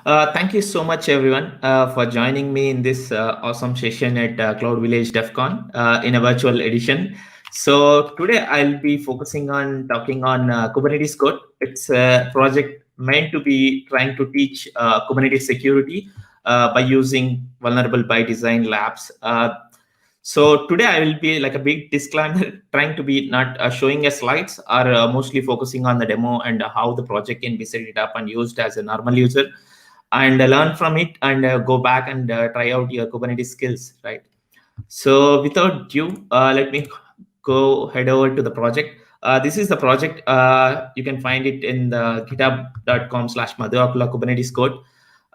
Thank you so much, everyone, for joining me in this awesome session at Cloud Village DevCon in a virtual edition. So today I'll be focusing on talking on Kubernetes Code. It's a project meant to be trying to teach Kubernetes security by using vulnerable by design labs. So today I will be like a big disclaimer, trying to be not showing us slides or mostly focusing on the demo and how the project can be set it up and used as a normal user and learn from it and go back and try out your Kubernetes skills, right? So without due, let me go head over to the project. This is the project. You can find it in the github.com/Madhu Akula Kubernetes Code.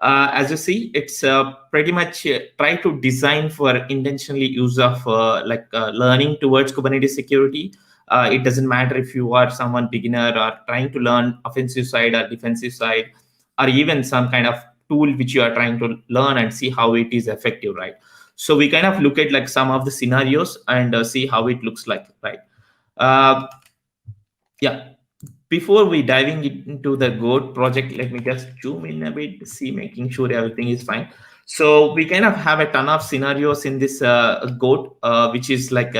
As you see, it's pretty much try to design for intentionally use of learning towards Kubernetes security. It doesn't matter if you are someone beginner or trying to learn offensive side or defensive side, or even some kind of tool which you are trying to learn and see how it is effective, right? So we kind of look at like some of the scenarios and see how it looks like, right? Uh, yeah. Before we diving into the Goat project, let me just zoom in a bit, see, making sure everything is fine. So we kind of have a ton of scenarios in this Goat, which is like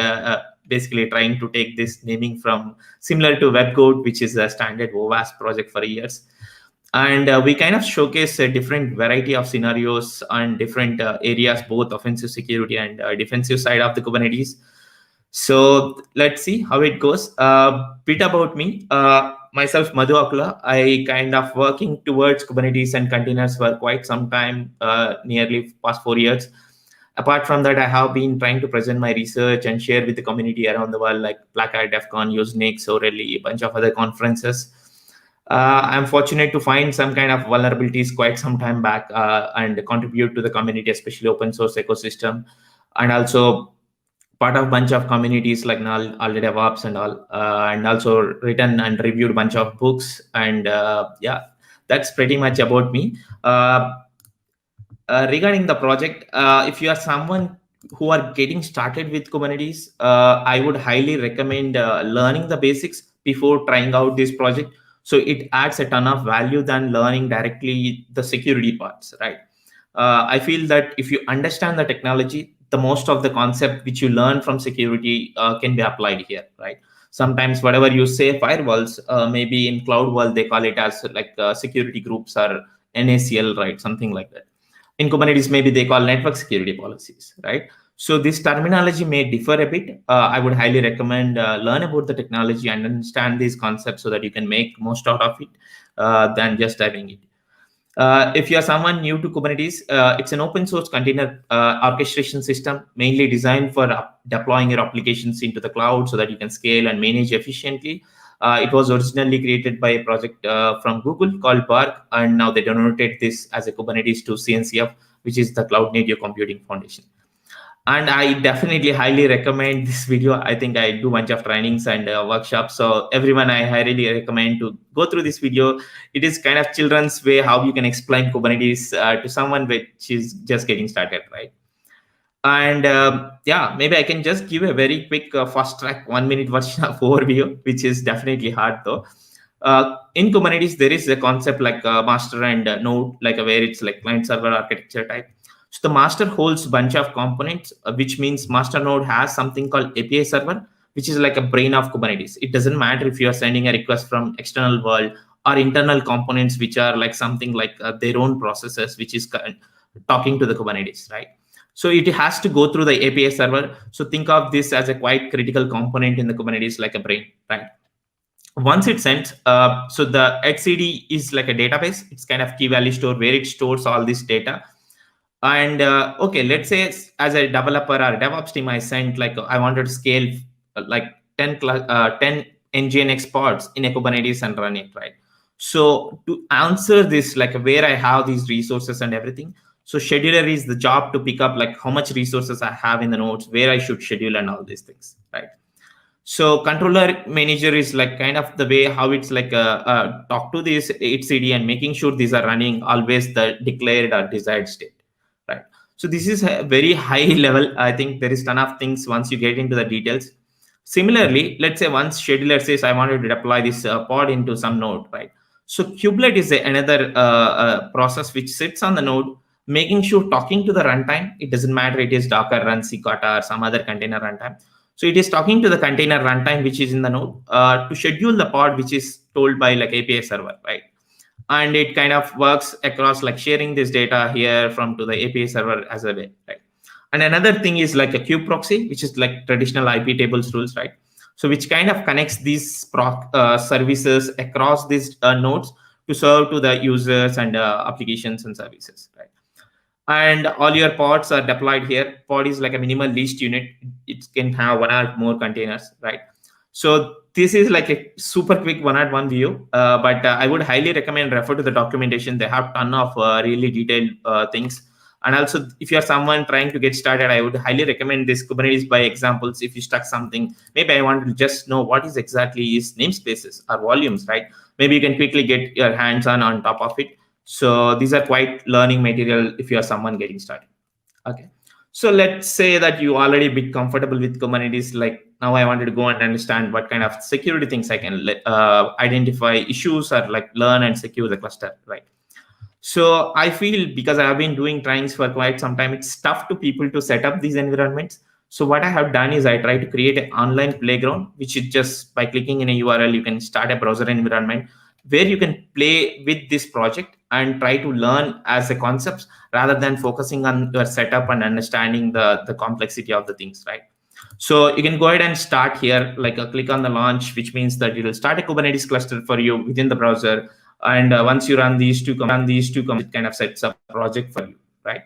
basically trying to take this naming from similar to WebGoat, which is a standard OWASP project for years. And we kind of showcase a different variety of scenarios on different areas, both offensive security and defensive side of the Kubernetes. So let's see how it goes. Bit about me. Myself, Madhu Akula. I kind of working towards Kubernetes and containers for quite some time, nearly past 4 years. Apart from that, I have been trying to present my research and share with the community around the world, like Black Hat, DEFCON, Usenix, O'Reilly, a bunch of other conferences. I'm fortunate to find some kind of vulnerabilities quite some time back and contribute to the community, especially open source ecosystem, and also part of bunch of communities like all the DevOps and all, and also written and reviewed a bunch of books. And yeah, that's pretty much about me. Regarding the project, if you are someone who are getting started with Kubernetes, I would highly recommend learning the basics before trying out this project. So it adds a ton of value than learning directly the security parts, right? I feel that if you understand the technology, the most of the concept which you learn from security can be applied here, right? Sometimes whatever you say firewalls, maybe in cloud world they call it as like security groups or NACL, right? Something like that. In Kubernetes, maybe they call network security policies, right? So this terminology may differ a bit. I would highly recommend learn about the technology and understand these concepts so that you can make most out of it than just diving it. If you are someone new to Kubernetes, it's an open source container orchestration system mainly designed for deploying your applications into the cloud so that you can scale and manage efficiently. It was originally created by a project from Google called Bark, and now they donated this as a Kubernetes to CNCF, which is the Cloud Native Computing Foundation. And I definitely highly recommend this video. I think I do a bunch of trainings and workshops. So everyone, I highly recommend to go through this video. It is kind of children's way how you can explain Kubernetes to someone which is just getting started, right? And yeah, maybe I can just give a very quick fast track 1 minute version of overview, which is definitely hard though. In Kubernetes, there is a concept like master and node, like where it's like client server architecture type. So the master holds a bunch of components, which means master node has something called API server, which is like a brain of Kubernetes. It doesn't matter if you are sending a request from external world or internal components, which are like something like their own processes, which is talking to the Kubernetes, right? So it has to go through the API server. So think of this as a quite critical component in the Kubernetes, like a brain, right? Once it sends, so the etcd is like a database. It's kind of key value store where it stores all this data. And okay, let's say as a developer or DevOps team, I sent like I wanted to scale like 10 nginx pods in a Kubernetes and run it, right? So to answer this, like where I have these resources and everything, so scheduler is the job to pick up like how much resources I have in the nodes, where I should schedule and all these things, right? So controller manager is like kind of the way how it's like talk to this etcd and making sure these are running always the declared or desired state, right? So this is a very high level. I think there is ton of things once you get into the details. Similarly, let's say once scheduler says I wanted to deploy this pod into some node, right? So kubelet is another process which sits on the node, making sure talking to the runtime. It doesn't matter it is Docker, run, Cicada, or some other container runtime. So it is talking to the container runtime which is in the node to schedule the pod which is told by like API server, right? And it kind of works across like sharing this data here from to the API server as a way, right? And another thing is like a kube proxy, which is like traditional IP tables rules, right? So which kind of connects these services across these nodes to serve to the users and applications and services, right? And all your pods are deployed here. Pod is like a minimal list unit. It can have one or more containers, right? So this is like a super quick one-on-one view, but I would highly recommend refer to the documentation. They have ton of really detailed things. And also, if you're someone trying to get started, I would highly recommend this Kubernetes by examples. If you stuck something, maybe I want to just know what is exactly is namespaces or volumes, right? Maybe you can quickly get your hands on top of it. So these are quite learning material if you are someone getting started. Okay. So let's say that you already a bit comfortable with Kubernetes. Like now I wanted to go and understand what kind of security things I can identify issues or like learn and secure the cluster, right? So I feel because I have been doing trainings for quite some time, it's tough to people to set up these environments. So what I have done is I try to create an online playground, which is just by clicking in a URL, you can start a browser environment where you can play with this project and try to learn as a concepts rather than focusing on your setup and understanding the complexity of the things, right? So you can go ahead and start here, like click on the launch, which means that it will start a Kubernetes cluster for you within the browser. And once you run these two commands, it kind of sets up a project for you, right?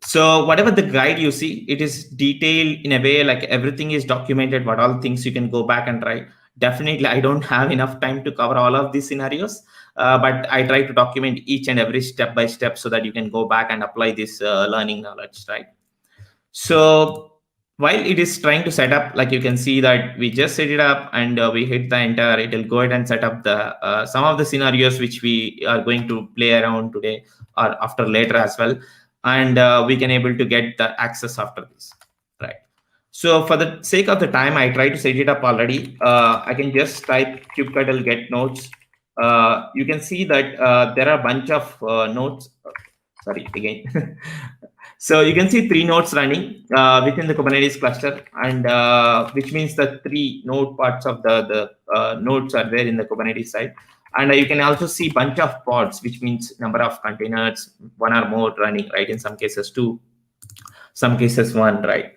So whatever the guide you see, it is detailed in a way like everything is documented, what all things you can go back and try. Definitely, I don't have enough time to cover all of these scenarios, but I try to document each and every step by step so that you can go back and apply this learning knowledge, right? So while it is trying to set up, like you can see that we just set it up and we hit the enter, it will go ahead and set up the some of the scenarios which we are going to play around today or after later as well. And we can able to get the access after this, right? So for the sake of the time, I try to set it up already. I can just type kubectl get nodes. You can see that there are a bunch of nodes. Sorry, again. So you can see 3 nodes running within the Kubernetes cluster, and which means the 3 node parts of the nodes are there in the Kubernetes side. And you can also see bunch of pods, which means number of containers, 1 or more running, right? In some cases 2, some cases 1, right?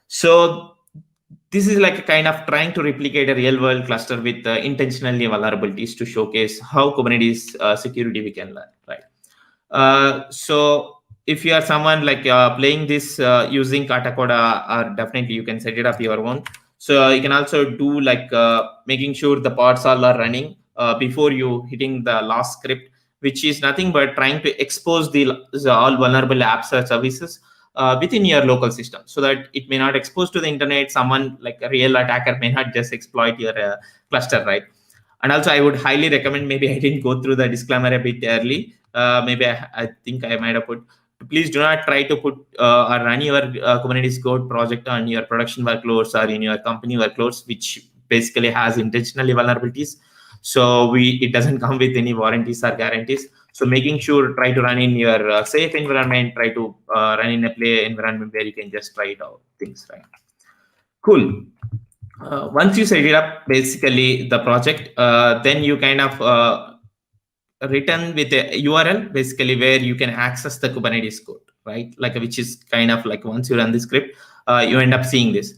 So this is like a kind of trying to replicate a real world cluster with intentionally vulnerabilities to showcase how Kubernetes security we can learn, right? So if you are someone like playing this using Katacoda, or definitely you can set it up your own. So you can also do like making sure the pods all are running before you hitting the last script, which is nothing but trying to expose the all vulnerable apps or services within your local system, so that it may not expose to the internet. Someone like a real attacker may not just exploit your cluster, right? And also, I would highly recommend, maybe I didn't go through the disclaimer a bit early. Maybe I think I might have put, please do not try to put or run your Kubernetes Goat project on your production workloads or in your company workloads, which basically has intentionally vulnerabilities. So it doesn't come with any warranties or guarantees. So making sure, try to run in your safe environment, try to run in a play environment where you can just try it out things, right? Cool. Once you set it up, basically the project, then you kind of written with a URL, basically where you can access the Kubernetes code, right? Like which is kind of like once you run the script, you end up seeing this.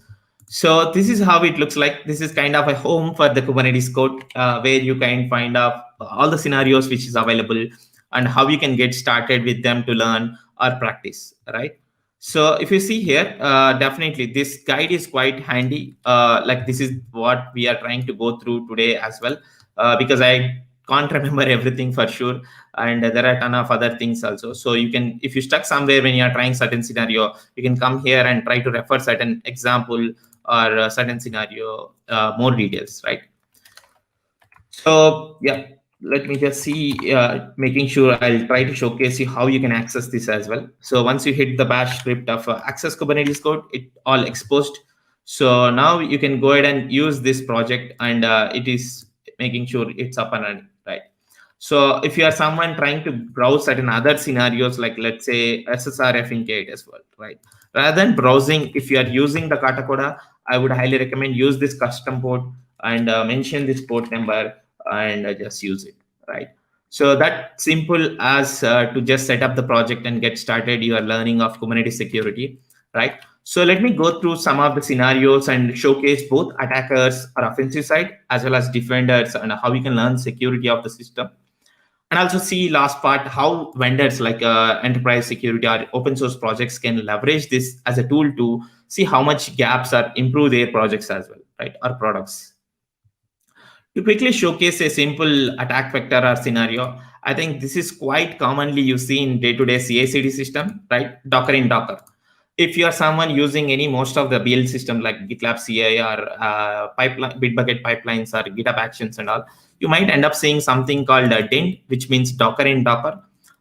So this is how it looks like. This is kind of a home for the Kubernetes code, where you can find out all the scenarios which is available and how you can get started with them to learn or practice, right? So if you see here, definitely this guide is quite handy. Like this is what we are trying to go through today as well, because I can't remember everything for sure, and there are a ton of other things also. So you can, if you stuck somewhere when you are trying certain scenario, you can come here and try to refer certain example or certain scenario, more details, right? So yeah, let me just see, making sure I'll try to showcase you how you can access this as well. So once you hit the bash script of access Kubernetes code, it all exposed. So now you can go ahead and use this project, and it is making sure it's up and running, right? So if you are someone trying to browse certain other scenarios, like let's say SSRF in K8 as well, right? Rather than browsing, if you are using the Katacoda, I would highly recommend use this custom port and mention this port number and just use it, right? So that simple as to just set up the project and get started your learning of Kubernetes security, right? So let me go through some of the scenarios and showcase both attackers or offensive side as well as defenders and how we can learn security of the system. And also see last part how vendors like enterprise security or open source projects can leverage this as a tool to see how much gaps are improve their projects as well, right? Or products. To quickly showcase a simple attack vector or scenario, I think this is quite commonly you see in day-to-day CI/CD system, right? Docker in Docker. If you are someone using any most of the build system like GitLab CI or pipeline, Bitbucket pipelines or GitHub Actions and all, you might end up seeing something called a DINT, which means Docker in Docker.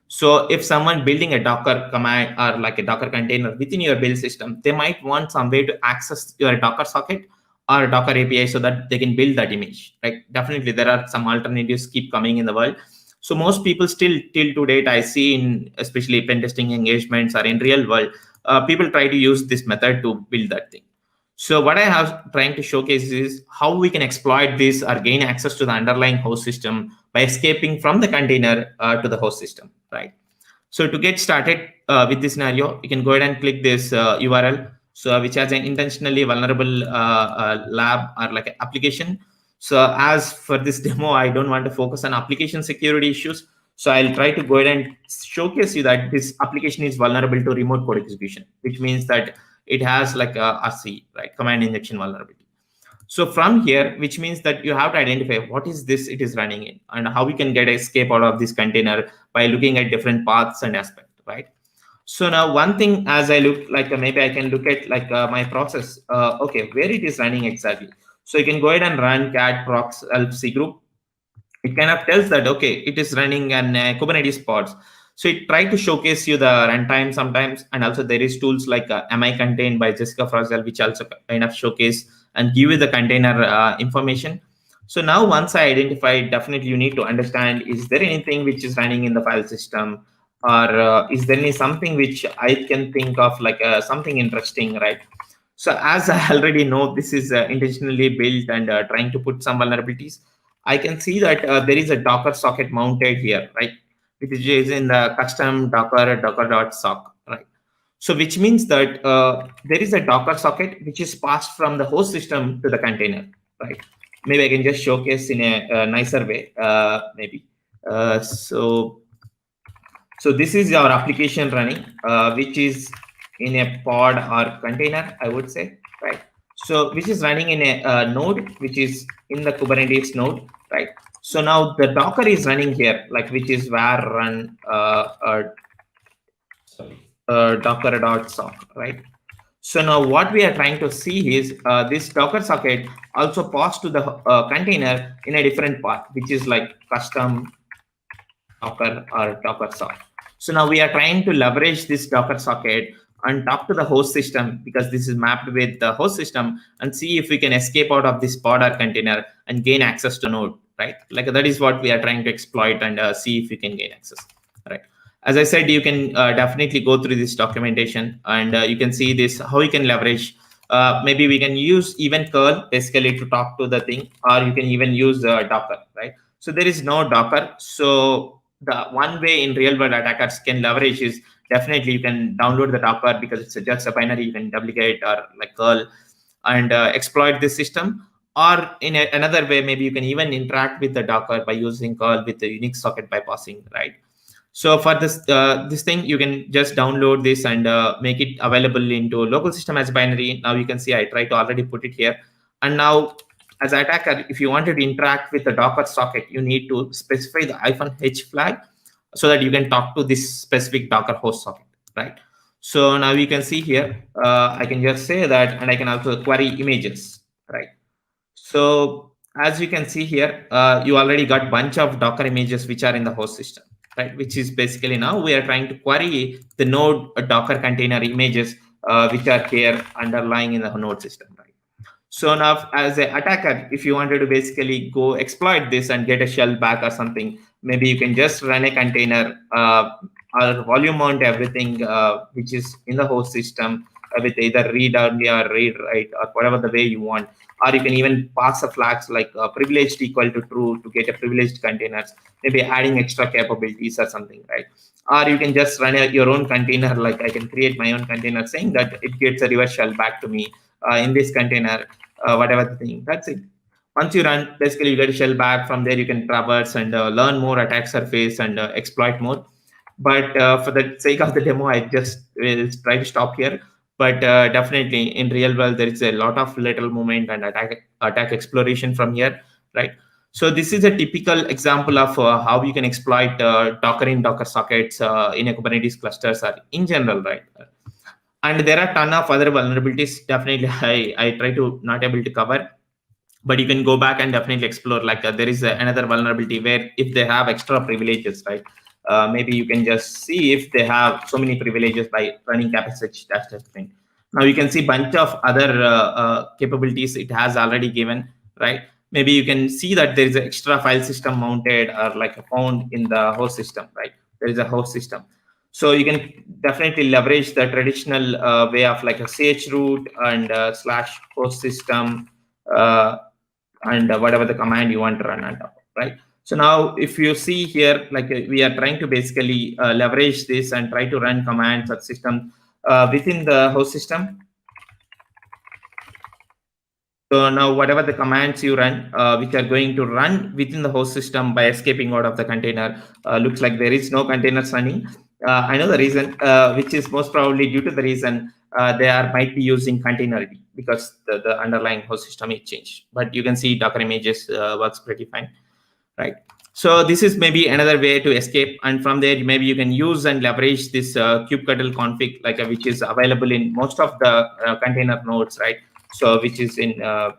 So if someone building a Docker command or like a Docker container within your build system, they might want some way to access your Docker socket or Docker API so that they can build that image. Like definitely there are some alternatives keep coming in the world. So most people still till to date I see in especially pen testing engagements or in real world, people try to use this method to build that thing. So what I have trying to showcase is how we can exploit this or gain access to the underlying host system by escaping from the container to the host system, right? So to get started with this scenario, you can go ahead and click this URL, so which has an intentionally vulnerable lab or like an application. So as for this demo, I don't want to focus on application security issues. So I'll try to go ahead and showcase you that this application is vulnerable to remote code execution, which means that it has like a RC, right, command injection vulnerability. So from here, which means that you have to identify what is this it is running in and how we can get escape out of this container by looking at different paths and aspects, right? So now one thing as I look like maybe I can look at like my process, okay, where it is running exactly. So you can go ahead and run cat prox elf cgroup. It kind of tells that, okay, it is running an Kubernetes pods. So it try to showcase you the runtime sometimes. And also there is tools like Am I Contained by Jessica Froswell, which also kind of showcase and give you the container information. So now once I identify, definitely you need to understand, is there anything which is running in the file system? Or is there any something which I can think of like something interesting, right? So as I already know, this is intentionally built and trying to put some vulnerabilities. I can see that there is a Docker socket mounted here, right? Which is in the custom docker.sock, right? So which means that there is a Docker socket which is passed from the host system to the container, right? Maybe I can just showcase in a nicer way, maybe. So this is our application running, which is in a pod or container, I would say, right? So which is running in a node, which is in the Kubernetes node, right? So now the Docker is running here, like which is var run docker.sock, right? So now what we are trying to see is this Docker socket also passed to the container in a different path, which is like custom Docker or Docker sock. So now we are trying to leverage this Docker socket and talk to the host system because this is mapped with the host system and see if we can escape out of this pod or container and gain access to node, right? Like that is what we are trying to exploit and see if we can gain access, right? As I said, you can definitely go through this documentation and you can see this, how you can leverage. Maybe we can use even curl basically to talk to the thing, or you can even use Docker, right? So there is no Docker. So the one way in real world attackers can leverage is definitely you can download the Docker because it's just a binary. You can duplicate or like curl and exploit this system. Or in another way, maybe you can even interact with the Docker by using curl with the Unix socket bypassing, right? So for this thing, you can just download this and make it available into local system as binary. Now you can see I try to already put it here. And now as an attacker, if you wanted to interact with the Docker socket, you need to specify the -h flag so that you can talk to this specific Docker host socket, right? So now you can see here, I can just say that, and I can also query images, right? So as you can see here, you already got bunch of Docker images which are in the host system, right? Which is basically now we are trying to query the node Docker container images which are here underlying in the node system, right? So now, as an attacker, if you wanted to basically go exploit this and get a shell back or something, maybe you can just run a container or volume mount everything which is in the host system with either read only or read write or whatever the way you want. Or you can even pass a flags like privileged equal to true to get a privileged containers, maybe adding extra capabilities or something, right? Or you can just run your own container, like I can create my own container saying that it gets a reverse shell back to me in this container, whatever the thing. That's it. Once you run, basically you get a shell back. From there, you can traverse and learn more attack surface and exploit more. But for the sake of the demo, I just will try to stop here. But definitely in real world, there is a lot of lateral movement and attack exploration from here, right? So this is a typical example of how you can exploit Docker in Docker sockets in a Kubernetes clusters or in general, right? And there are a ton of other vulnerabilities. Definitely, I try to not able to cover, but you can go back and definitely explore. Like there is another vulnerability where if they have extra privileges, right? Maybe you can just see if they have so many privileges by running capacity testing. Now you can see bunch of other capabilities it has already given, right? Maybe you can see that there is an extra file system mounted or like found in the host system, right? There is a host system. So you can definitely leverage the traditional way of like a ch root and slash host system and whatever the command you want to run on top of, right? So now if you see here, like we are trying to basically leverage this and try to run commands or system within the host system. So now whatever the commands you run, which are going to run within the host system by escaping out of the container, looks like there is no containers running. I know the reason, which is most probably due to the reason they might be using containerity because the underlying host system is changed. But you can see Docker images works pretty fine, right? So this is maybe another way to escape, and from there maybe you can use and leverage this kubectl config, like which is available in most of the container nodes, right? So which is in etc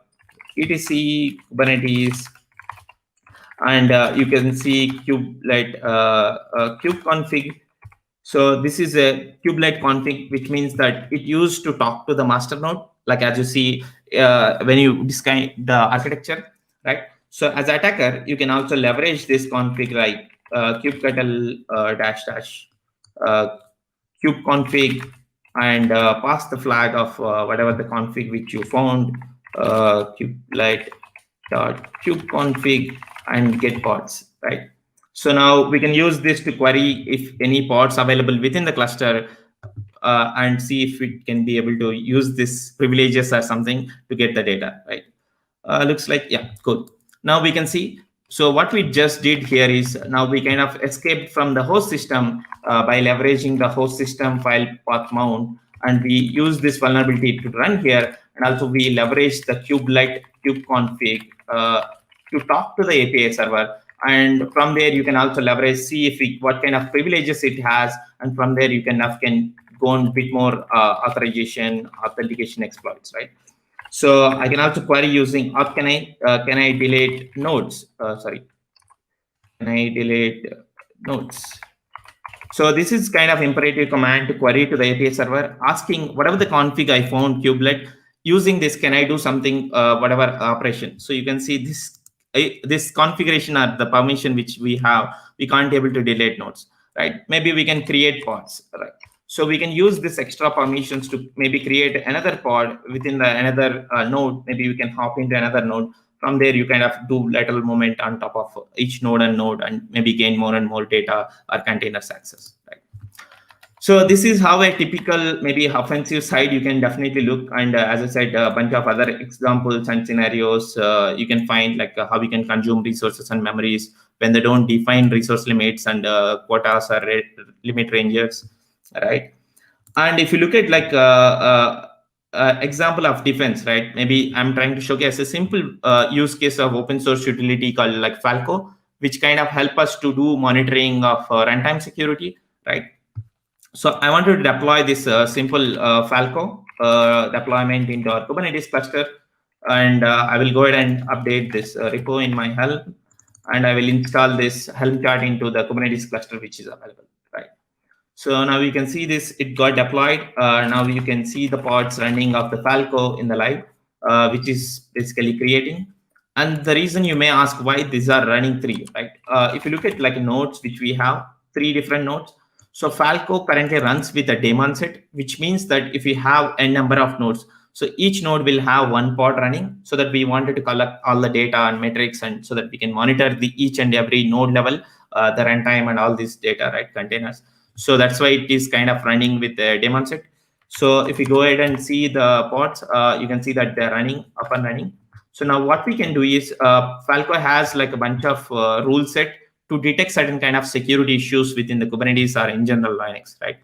Kubernetes, and you can see kubeconfig. So this is a kubelet config, which means that it used to talk to the master node, like as you see when you describe the architecture, right? So as an attacker, you can also leverage this config like kubectl dash dash kubeconfig and pass the flag of whatever the config which you found, kubelet dot kubeconfig and get pods, right? So now we can use this to query if any pods available within the cluster and see if it can be able to use this privileges or something to get the data, right? Looks like, yeah, cool. Now we can see. So what we just did here is now we kind of escaped from the host system by leveraging the host system file path mount, and we use this vulnerability to run here. And also we leverage the kubelet kubeconfig to talk to the API server. And from there, you can also leverage, see if what kind of privileges it has. And from there, you can go on a bit more authorization, authentication exploits, right? So I can also query using can I delete nodes? Sorry, can I delete nodes? So this is kind of imperative command to query to the API server, asking whatever the config I found kubelet, using this, can I do something, whatever operation? So you can see this configuration or the permission which we have, we can't be able to delete nodes, right? Maybe we can create pods, right? So we can use this extra permissions to maybe create another pod within the another node. Maybe we can hop into another node. From there, you kind of do lateral movement on top of each node and maybe gain more and more data or containers access, right? So this is how a typical maybe offensive side you can definitely look. And as I said, a bunch of other examples and scenarios you can find, like how we can consume resources and memories when they don't define resource limits and quotas or limit ranges, right? And if you look at like example of defense, right? Maybe I'm trying to showcase a simple use case of open source utility called like Falco, which kind of help us to do monitoring of runtime security, right? So I want to deploy this simple Falco deployment into our Kubernetes cluster, and I will go ahead and update this repo in my Helm, and I will install this Helm chart into the Kubernetes cluster which is available, right? So now you can see this, it got deployed. Now you can see the pods running of the Falco in the live. which is basically creating. And the reason you may ask why these are running three, right? If you look at like nodes, which we have three different nodes. So Falco currently runs with a daemon set, which means that if we have n number of nodes, so each node will have one pod running, so that we wanted to collect all the data and metrics, and so that we can monitor the each and every node level, the runtime and all this data, right, containers. So that's why it is kind of running with the daemon set. So if you go ahead and see the pods, you can see that they're running up and running. So now what we can do is Falco has like a bunch of rule set to detect certain kind of security issues within the Kubernetes or in general Linux, right?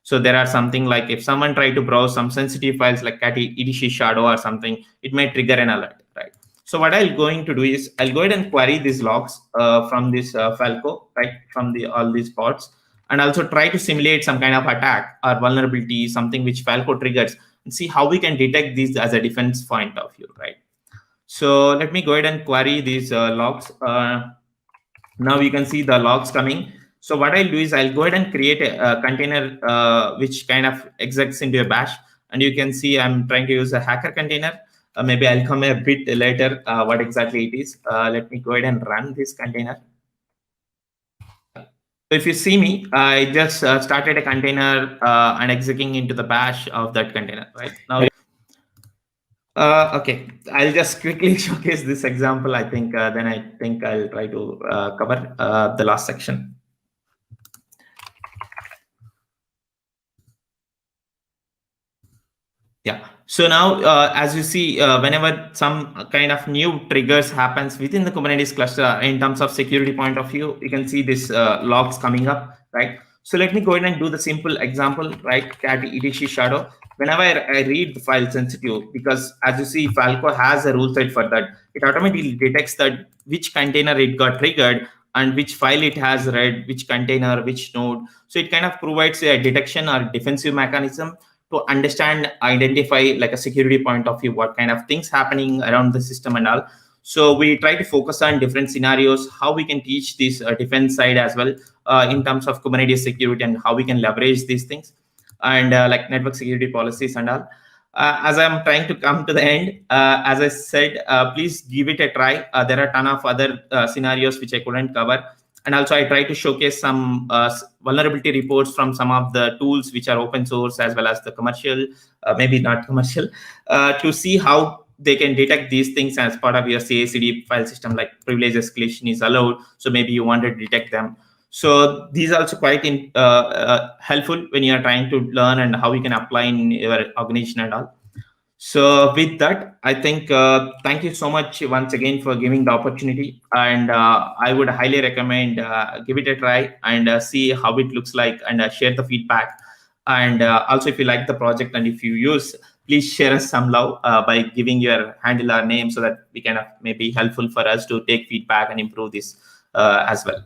So there are something like if someone try to browse some sensitive files like cat etc shadow or something, it may trigger an alert, right? So what I'm going to do is I'll go ahead and query these logs from this Falco, right, from the all these pods, and also try to simulate some kind of attack or vulnerability, something which Falco triggers, and see how we can detect these as a defense point of view, right? So let me go ahead and query these logs. Now you can see the logs coming. So what I'll do is I'll go ahead and create a container which kind of executes into a bash. And you can see I'm trying to use a hacker container. Maybe I'll come a bit later what exactly it is. Let me go ahead and run this container. So if you see me, I just started a container and executing into the bash of that container, right? Now, okay, I'll just quickly showcase this example. I think then I think I'll try to cover the last section. Yeah. So now, as you see, whenever some kind of new triggers happens within the Kubernetes cluster in terms of security point of view, you can see this logs coming up, right? So let me go ahead and do the simple example, right? Cat etc shadow. Whenever I read the file sensitive, because as you see, Falco has a rule set for that. It automatically detects that which container it got triggered and which file it has read, which container, which node. So it kind of provides a detection or defensive mechanism to understand, identify like a security point of view, what kind of things happening around the system and all. So we try to focus on different scenarios, how we can teach this defense side as well in terms of Kubernetes security and how we can leverage these things and like network security policies and all. As I'm trying to come to the end, as I said, please give it a try. There are a ton of other scenarios which I couldn't cover. And also I try to showcase some vulnerability reports from some of the tools which are open source as well as the commercial, maybe not commercial, to see how they can detect these things as part of your CI/CD file system, like privilege escalation is allowed. So maybe you want to detect them. So these are also quite helpful when you are trying to learn and how you can apply in your organization and all. So with that, I think thank you so much once again for giving the opportunity, and I would highly recommend give it a try and see how it looks like, and share the feedback. And also, if you like the project and if you use, please share us some love by giving your handle or name, so that we can maybe helpful for us to take feedback and improve this as well.